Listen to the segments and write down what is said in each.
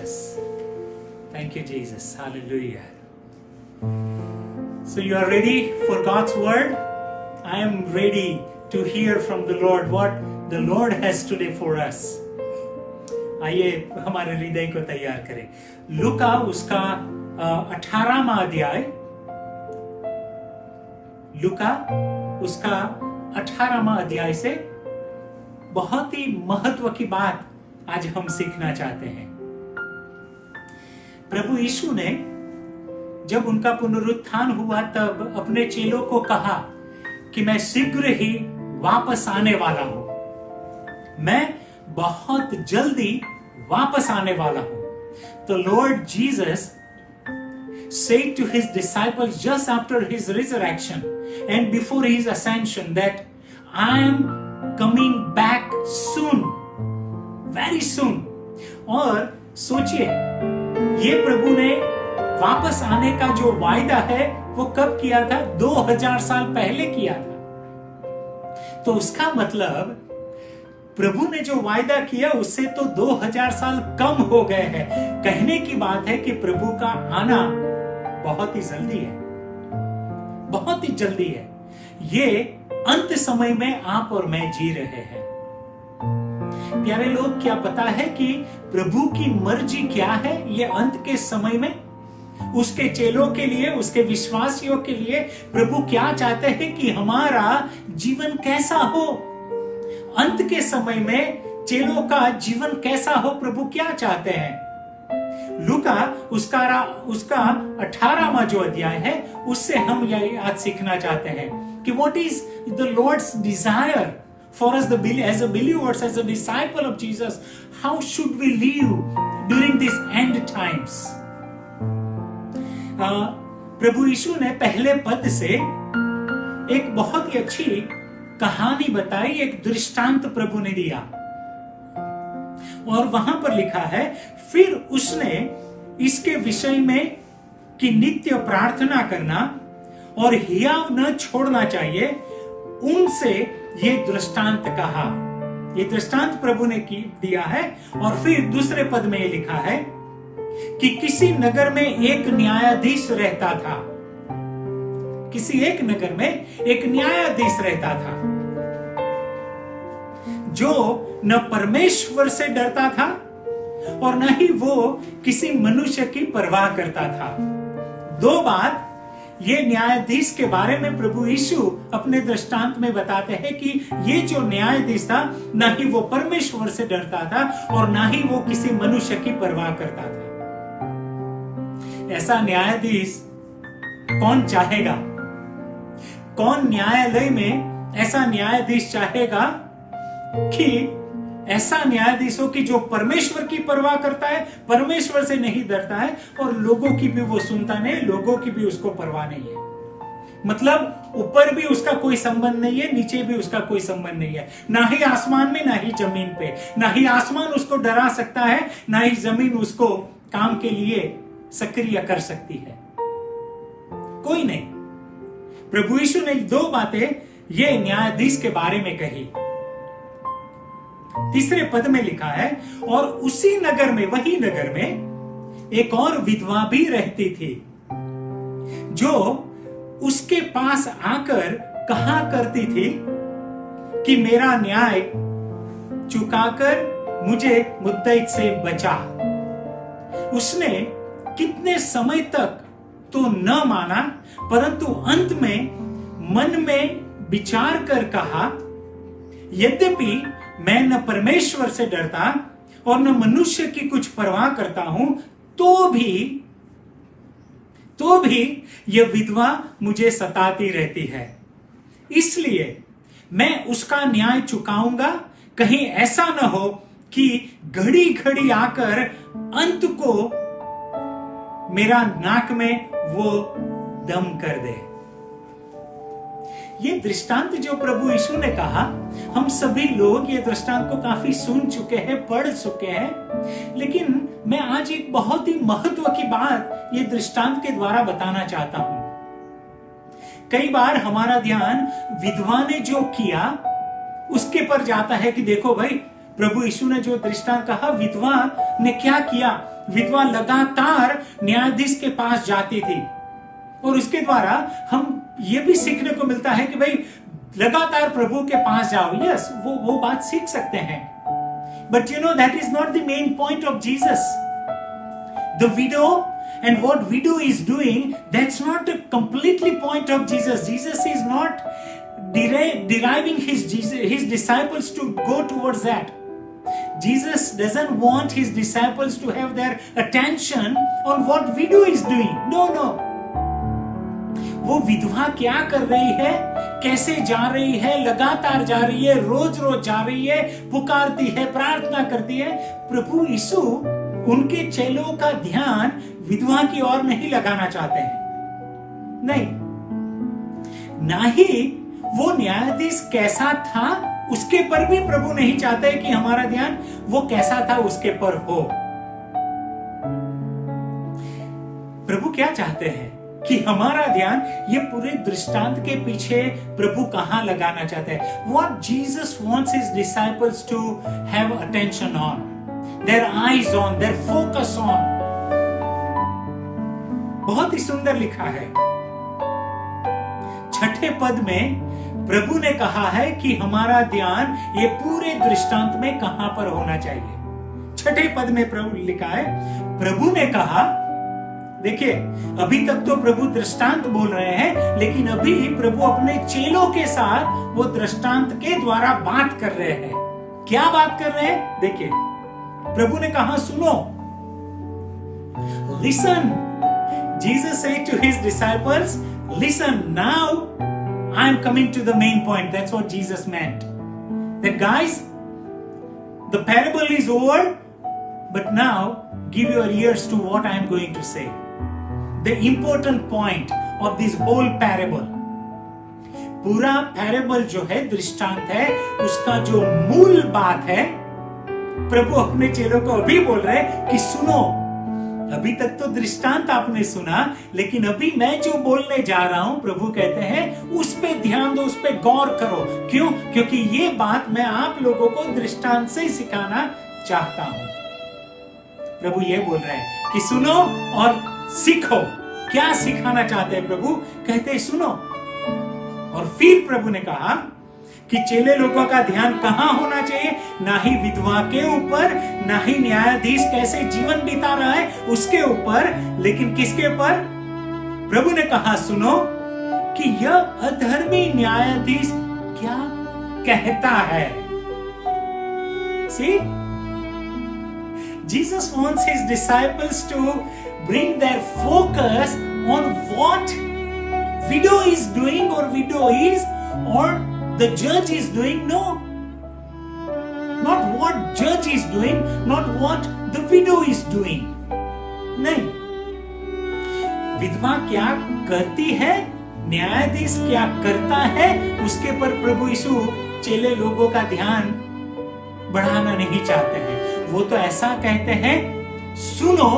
Jesus. Thank you, Jesus. Hallelujah. So you are ready for God's word? I am ready to hear from the Lord what the Lord has today for us. आइए हमारे हृदय को तैयार करें। लूका उसका 18वां अध्याय, लूका उसका 18वां अध्याय से बहुत ही महत्व की बात आज हम सीखना चाहते हैं। प्रभु यीशु ने जब उनका पुनरुत्थान हुआ तब अपने चेलों को कहा कि मैं शीघ्र ही वापस आने वाला हूं, मैं बहुत जल्दी वापस आने वाला हूं। तो Lord Jesus said to his disciples just after his resurrection and before his ascension that I am coming back soon, very soon। और सोचिए, ये प्रभु ने वापस आने का जो वायदा है वो कब किया था? 2000 साल पहले किया था। तो उसका मतलब प्रभु ने जो वायदा किया उससे तो 2000 साल कम हो गए हैं। कहने की बात है कि प्रभु का आना बहुत ही जल्दी है, बहुत ही जल्दी है। ये अंत समय में आप और मैं जी रहे हैं। प्यारे लोग, क्या पता है कि प्रभु की मर्जी क्या है ये अंत के समय में? उसके चेलों के लिए, उसके विश्वासियों के लिए प्रभु क्या चाहते हैं कि हमारा जीवन कैसा हो? अंत के समय में चेलों का जीवन कैसा हो, प्रभु क्या चाहते हैं? लूका उसका 18वां जो अध्याय है उससे हम यह आज सीखना चाहते हैं कि what is the Lord's desire for us as a believers, as a disciple of Jesus, how should we live during these end times? प्रभु यीशु ने पहले पद से एक बहुत ही अच्छी कहानी बताई, एक दृष्टांत प्रभु ने दिया और वहां पर लिखा है, फिर उसने इसके विषय में कि नित्य प्रार्थना करना और हियाव न छोड़ना चाहिए, उनसे ये दृष्टांत कहा। ये दृष्टांत प्रभु ने दिया है। और फिर दूसरे पद में ये लिखा है कि किसी नगर में एक न्यायाधीश रहता था। किसी एक नगर में एक न्यायाधीश रहता था जो न परमेश्वर से डरता था और न ही वो किसी मनुष्य की परवाह करता था। दो बात ये न्यायाधीश के बारे में प्रभु यीशु अपने दृष्टांत में बताते हैं कि ये जो न्यायाधीश था न ही वो परमेश्वर से डरता था और न ही वो किसी मनुष्य की परवाह करता था। ऐसा न्यायाधीश कौन चाहेगा? कौन न्यायालय में ऐसा न्यायाधीश चाहेगा कि ऐसा न्यायाधीश हो कि जो परमेश्वर की परवाह करता है, परमेश्वर से नहीं डरता है और लोगों की भी वो सुनता नहीं, लोगों की भी उसको परवाह नहीं है। मतलब ऊपर भी उसका कोई संबंध नहीं है, नीचे भी उसका कोई संबंध नहीं है, ना ही आसमान में ना ही जमीन पे। ना ही आसमान उसको डरा सकता है, ना ही जमीन उसको काम के लिए सक्रिय कर सकती है। कोई नहीं। प्रभु यीशु ने दो बातें ये न्यायाधीश के बारे में कही। तीसरे पद में लिखा है, और उसी नगर में, वही नगर में एक और विधवा भी रहती थी जो उसके पास आकर कहा करती थी कि मेरा न्याय चुकाकर मुझे मुद्दई से बचा। उसने कितने समय तक तो न माना, परंतु अंत में मन में विचार कर कहा, यद्यपि मैं न परमेश्वर से डरता और न मनुष्य की कुछ परवाह करता हूं, तो भी यह विधवा मुझे सताती रहती है। इसलिए मैं उसका न्याय चुकाऊंगा, कहीं ऐसा न हो कि घड़ी घड़ी आकर अंत को मेरा नाक में वो दम कर दे। ये दृष्टांत जो प्रभु यीशु ने कहा, हम सभी लोग ये दृष्टांत को काफी सुन चुके हैं, पढ़ चुके हैं, लेकिन मैं आज एक बहुत ही महत्व की बात ये दृष्टांत के द्वारा बताना चाहता हूं। कई बार हमारा ध्यान विधवा ने जो किया उसके पर जाता है कि देखो भाई, प्रभु यीशु ने जो दृष्टांत कहा, विधवा ने क्या किया, विधवा लगातार न्यायाधीश के पास जाती थी, और उसके द्वारा हम ये भी सीखने को मिलता है कि भाई लगातार प्रभु के पास जाओ। यस, वो बात सीख सकते हैं, but you know that is not the main point of Jesus. The widow and what widow is doing, that's not a completely point of Jesus. Jesus is not deriving his disciples to go towards that. Jesus doesn't want his disciples to have their attention on what widow is doing. No. वो विधवा क्या कर रही है, कैसे जा रही है, लगातार जा रही है, रोज रोज जा रही है, पुकारती है, प्रार्थना करती है। प्रभु यीशु उनके चेलों का ध्यान विधवा की ओर नहीं लगाना चाहते हैं, नहीं। ना ही वो न्यायाधीश कैसा था उसके पर भी प्रभु नहीं चाहते कि हमारा ध्यान वो कैसा था उसके पर हो। प्रभु क्या चाहते हैं कि हमारा ध्यान ये पूरे दृष्टांत के पीछे प्रभु कहां लगाना चाहते हैं। What Jesus wants his disciples to have attention on, their eyes on, their focus on। बहुत ही सुंदर लिखा है 6ठे पद में प्रभु ने कहा है कि हमारा ध्यान ये पूरे दृष्टांत में कहां पर होना चाहिए। 6ठे पद में प्रभु लिखा है, प्रभु ने कहा, देखिए अभी तक तो प्रभु दृष्टांत बोल रहे हैं, लेकिन अभी प्रभु अपने चेलों के साथ वो दृष्टांत के द्वारा बात कर रहे हैं। क्या बात कर रहे हैं? देखिए प्रभु ने कहा, सुनो, listen. Jesus said to his disciples, listen, now I am coming to the main point. That's what Jesus meant. That guys, the parable is over, but now give your ears to what I am going to say. The important point of this whole parable. पूरा parable जो है, दृष्टांत है, उसका जो मूल बात है, प्रभु अपने चेलों को अभी बोल रहे हैं कि सुनो, अभी तक तो दृष्टांत आपने सुना, लेकिन अभी मैं जो बोलने जा रहा हूं, प्रभु कहते हैं उस पे ध्यान दो, उस पे गौर करो। क्यों? क्योंकि ये बात मैं आप लोगों को दृष्टांत से ही सिखाना चाहता हूं। प्रभु ये बोल रहे हैं कि सुनो और सीखो। क्या सिखाना चाहते हैं प्रभु? कहते हैं सुनो। और फिर प्रभु ने कहा कि चेले लोगों का ध्यान कहां होना चाहिए? ना ही विधवा के ऊपर, ना ही न्यायाधीश कैसे जीवन बिता रहा है उसके ऊपर, लेकिन किसके ऊपर? प्रभु ने कहा सुनो कि यह अधर्मी न्यायाधीश क्या कहता है। See, Jesus wants his disciples to bring their focus on what widow is doing or widow is, or the judge is doing. No, not what judge is doing, not what the widow is doing. नहीं, विधवा क्या करती है, न्यायाधीश क्या करता है, उसके पर प्रभु यीशु चेले लोगों का ध्यान बढ़ाना नहीं चाहते हैं। वो तो ऐसा कहते हैं, सुनो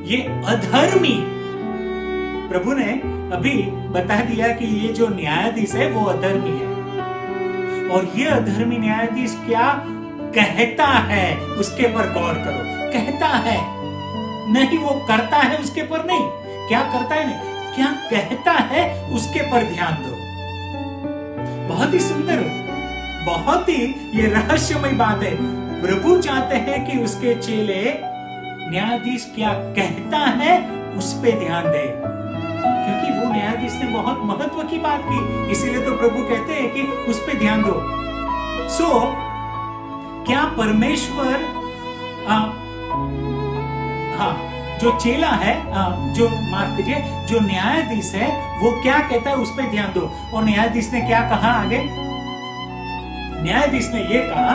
ये अधर्मी। प्रभु ने अभी बता दिया कि ये जो न्यायाधीश है वो अधर्मी है, और ये अधर्मी न्यायाधीश क्या कहता है उसके पर गौर करो। कहता है, नहीं वो करता है उसके पर नहीं, क्या करता है नहीं, क्या कहता है उसके पर ध्यान दो। बहुत ही सुंदर, बहुत ही ये रहस्यमय बात है। प्रभु चाहते हैं कि उसके चेले न्यायाधीश क्या कहता है उस पे ध्यान दे, क्योंकि वो न्यायाधीश ने बहुत महत्व की बात की, इसीलिए तो प्रभु कहते हैं कि उस पे ध्यान दो। सो क्या परमेश्वर जो चेला है, जो माफ कीजिए, जो न्यायाधीश है वो क्या कहता है उस पे ध्यान दो। और न्यायाधीश ने क्या कहा आगे? न्यायाधीश ने ये कहा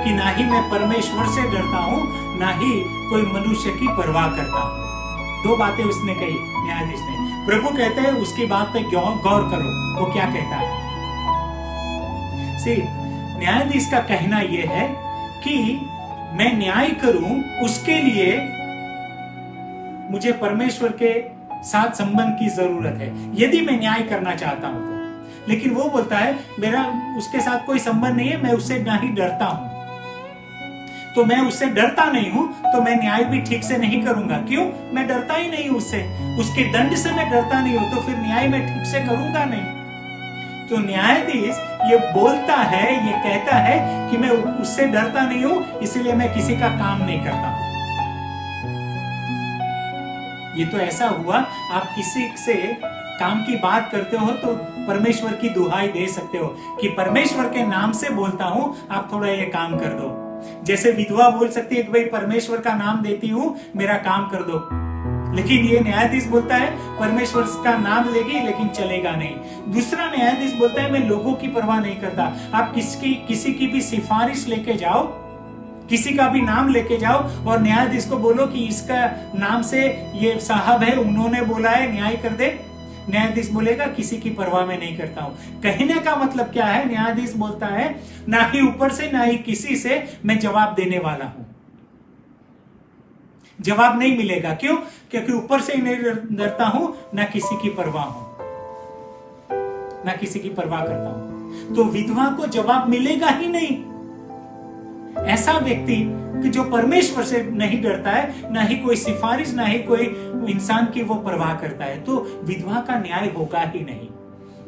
कि ना ही मैं परमेश्वर से डरता हूं, ना ही कोई मनुष्य की परवाह करता हूं। दो बातें उसने कही न्यायाधीश ने। प्रभु कहते हैं उसकी बात पे गौर करो, वो क्या कहता है। न्यायाधीश का कहना यह है कि मैं न्याय करूं, उसके लिए मुझे परमेश्वर के साथ संबंध की जरूरत है, यदि मैं न्याय करना चाहता हूं तो। लेकिन वो बोलता है मेरा उसके साथ कोई संबंध नहीं है, मैं उससे ना ही डरता हूं। तो मैं उससे डरता नहीं हूं, तो मैं न्याय भी ठीक से नहीं करूंगा। क्यों? मैं डरता ही नहीं उससे, उसके दंड से मैं डरता नहीं हूं, तो फिर न्याय मैं ठीक से करूंगा नहीं। तो न्यायाधीश ये बोलता है, ये कहता है कि मैं उससे डरता नहीं हूं, इसलिए मैं किसी का काम नहीं करता। ये तो ऐसा हुआ, आप किसी से काम की बात करते हो तो परमेश्वर की दुहाई दे सकते हो कि परमेश्वर के नाम से बोलता हूं, आप थोड़ा ये काम कर दो। जैसे विधवा बोल सकती है कि भाई परमेश्वर का नाम देती हूं, मेरा काम कर दो। लेकिन ये न्यायाधीश बोलता है परमेश्वर का नाम लेगी लेकिन चलेगा नहीं। दूसरा न्यायाधीश बोलता है मैं लोगों की परवाह नहीं करता। आप किसी की भी सिफारिश लेके जाओ, किसी का भी नाम लेके जाओ और न्यायाधीश को बोलो कि इसका नाम से ये साहब है, उन्होंने बोला है, न्याय कर दे। न्यायाधीश बोलेगा किसी की परवाह मैं नहीं करता हूं। कहने का मतलब क्या है? न्यायाधीश बोलता है ना ही ऊपर से ना ही किसी से मैं जवाब देने वाला हूं। जवाब नहीं मिलेगा। क्यों? क्योंकि ऊपर से ही नहीं डरता हूं, ना किसी की परवाह हूं, ना किसी की परवाह करता हूं। तो विधवा को जवाब मिलेगा ही नहीं। ऐसा व्यक्ति कि जो परमेश्वर से नहीं डरता है, ना ही कोई सिफारिश, ना ही कोई इंसान की वो परवाह करता है, तो विधवा का न्याय होगा ही नहीं।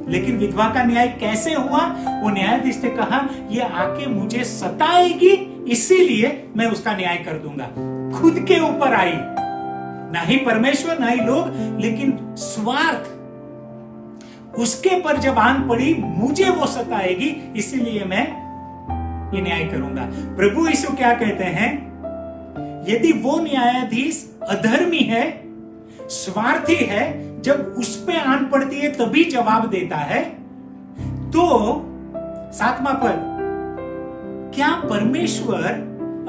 लेकिन विधवा का न्याय कैसे हुआ? वो न्यायाधीश ने कहा ये आके मुझे सताएगी, इसीलिए मैं उसका न्याय कर दूंगा। खुद के ऊपर आई, ना ही परमेश्वर ना ही लोग, लेकिन स्वार्थ उसके पर जब आन पड़ी, मुझे वो सताएगी, इसीलिए मैं ये न्याय करूंगा। प्रभु यीशु क्या कहते हैं? यदि वो न्यायाधीश अधर्मी है, स्वार्थी है, जब उस पे आन पड़ती है तभी जवाब देता है, तो 7वां पद, क्या परमेश्वर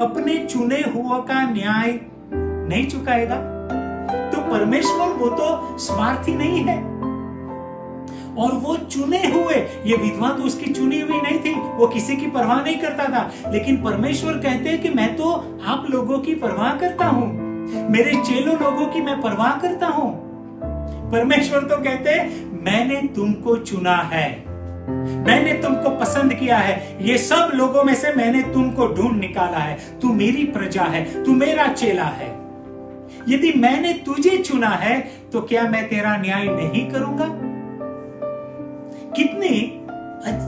अपने चुने हुए का न्याय नहीं चुकाएगा? तो परमेश्वर वो तो स्वार्थी नहीं है, और वो चुने हुए, ये विधवा तो उसकी चुनी हुई नहीं थी, वो किसी की परवाह नहीं करता था। लेकिन परमेश्वर कहते हैं कि मैं तो आप लोगों की परवाह करता हूं, मेरे चेलों लोगों की मैं परवाह करता हूं। परमेश्वर तो कहते हैं मैंने तुमको चुना है, मैंने तुमको पसंद किया है, ये सब लोगों में से मैंने तुमको ढूंढ निकाला है, तू मेरी प्रजा है, तू मेरा चेला है। यदि मैंने तुझे चुना है तो क्या मैं तेरा न्याय नहीं करूंगा? कितनी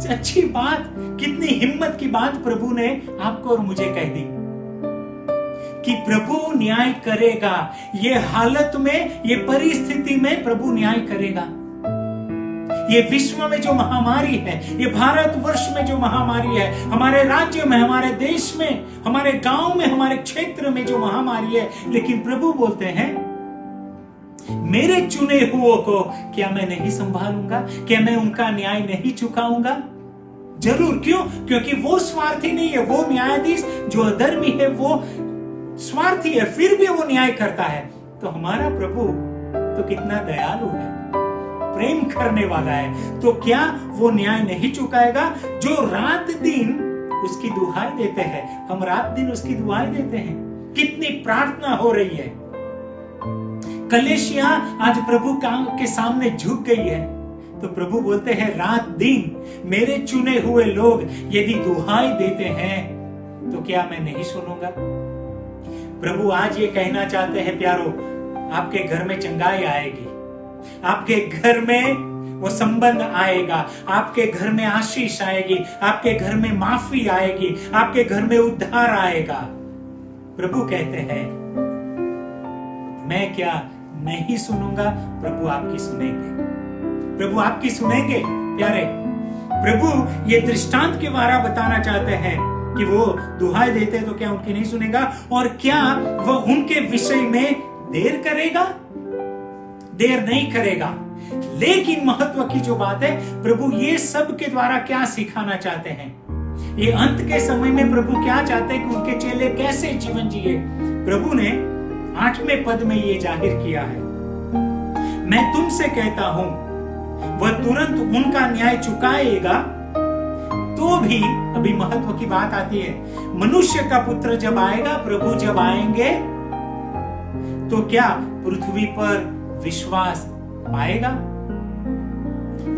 अच्छी बात, कितनी हिम्मत की बात प्रभु ने आपको और मुझे कह दी कि प्रभु न्याय करेगा। ये हालत में, ये परिस्थिति में प्रभु न्याय करेगा। ये विश्व में जो महामारी है, ये भारतवर्ष में जो महामारी है, हमारे राज्य में, हमारे देश में, हमारे गांव में, हमारे क्षेत्र में जो महामारी है, लेकिन प्रभु बोलते हैं मेरे चुने हुओं को क्या मैं नहीं संभालूंगा? क्या मैं उनका न्याय नहीं चुकाऊंगा? जरूर। क्यों? क्योंकि वो स्वार्थी नहीं है। वो न्यायाधीश जो अधर्मी है वो स्वार्थी है, फिर भी वो न्याय करता है। तो हमारा प्रभु तो कितना दयालु है, प्रेम करने वाला है, तो क्या वो न्याय नहीं चुकाएगा? जो रात दिन उसकी दुहाई देते हैं, हम रात दिन उसकी दुहाई देते हैं, कितनी प्रार्थना हो रही है। कलेशिया आज प्रभु के सामने झुक गई है, तो प्रभु बोलते हैं रात दिन मेरे चुने हुए लोग यदि दुहाई देते हैं तो क्या मैं नहीं सुनूंगा? प्रभु आज ये कहना चाहते हैं प्यारो, आपके घर में चंगाई आएगी, आपके घर में वो संबंध आएगा, आपके घर में आशीष आएगी, आपके घर में माफी आएगी, आपके घर में उद्धार आएगा। प्रभु कहते हैं मैं क्या नहीं सुनूंगा? प्रभु आपकी सुनेंगे, प्रभु आपकी सुनेंगे। प्यारे, प्रभु ये दृष्टांत के द्वारा बताना चाहते हैं कि वो दुहाई देते तो क्या उनकी नहीं सुनेगा, और क्या वो उनके विषय में देर करेगा? देर नहीं करेगा। लेकिन महत्व की जो बात है, प्रभु ये सब के द्वारा क्या सिखाना चाहते हैं? ये अंत के समय में प्रभु क्या चाहते हैं कि उनके चेले कैसे जीवन जिए? प्रभु ने 8वें पद में ये जाहिर किया है, मैं तुमसे कहता हूं वह तुरंत उनका न्याय चुकाएगा। तो भी अभी महत्व की बात आती है, मनुष्य का पुत्र जब आएगा, प्रभु जब आएंगे तो क्या पृथ्वी पर विश्वास पाएगा?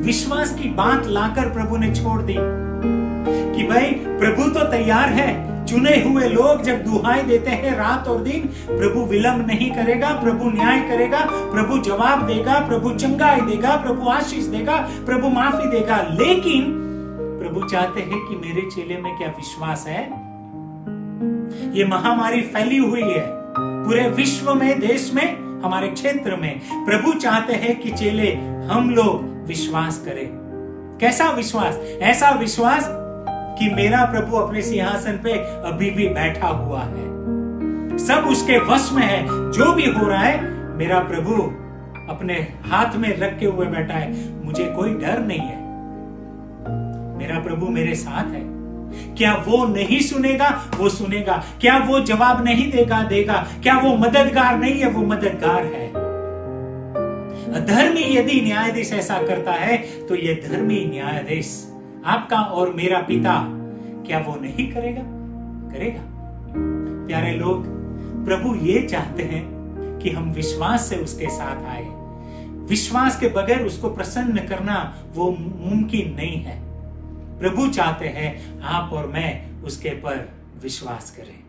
विश्वास की बात लाकर प्रभु ने छोड़ दी कि भाई प्रभु तो तैयार है, चुने हुए लोग जब दुहाई देते हैं रात और दिन, प्रभु विलंब नहीं करेगा, प्रभु न्याय करेगा, प्रभु जवाब देगा, प्रभु चंगाई देगा, प्रभु आशीष देगा, प्रभु माफी देगा। लेकिन प्रभु चाहते हैं कि मेरे चेले में क्या विश्वास है। ये महामारी फैली हुई है पूरे विश्व में, देश में, हमारे क्षेत्र में। प्रभु चाहते हैं कि चेले हम लोग विश्वास करें। कैसा विश्वास? ऐसा विश्वास कि मेरा प्रभु अपने सिंहासन पे अभी भी बैठा हुआ है, सब उसके वश में है। जो भी हो रहा है मेरा प्रभु अपने हाथ में रख के हुए बैठा है, मुझे कोई डर नहीं है। मेरा प्रभु मेरे साथ है। क्या वो नहीं सुनेगा? वो सुनेगा। क्या वो जवाब नहीं देगा? देगा। क्या वो मददगार नहीं है? वो मददगार है। अधर्मी यदि न्यायाधीश ऐसा करता है तो ये धर्मी न्यायाधीश आपका और मेरा पिता, क्या वो नहीं करेगा? करेगा। प्यारे लोग, प्रभु ये चाहते हैं कि हम विश्वास से उसके साथ आए। विश्वास के बगैर उसको प्रसन्न करना वो मुमकिन नहीं है। प्रभु चाहते हैं आप और मैं उसके पर विश्वास करें।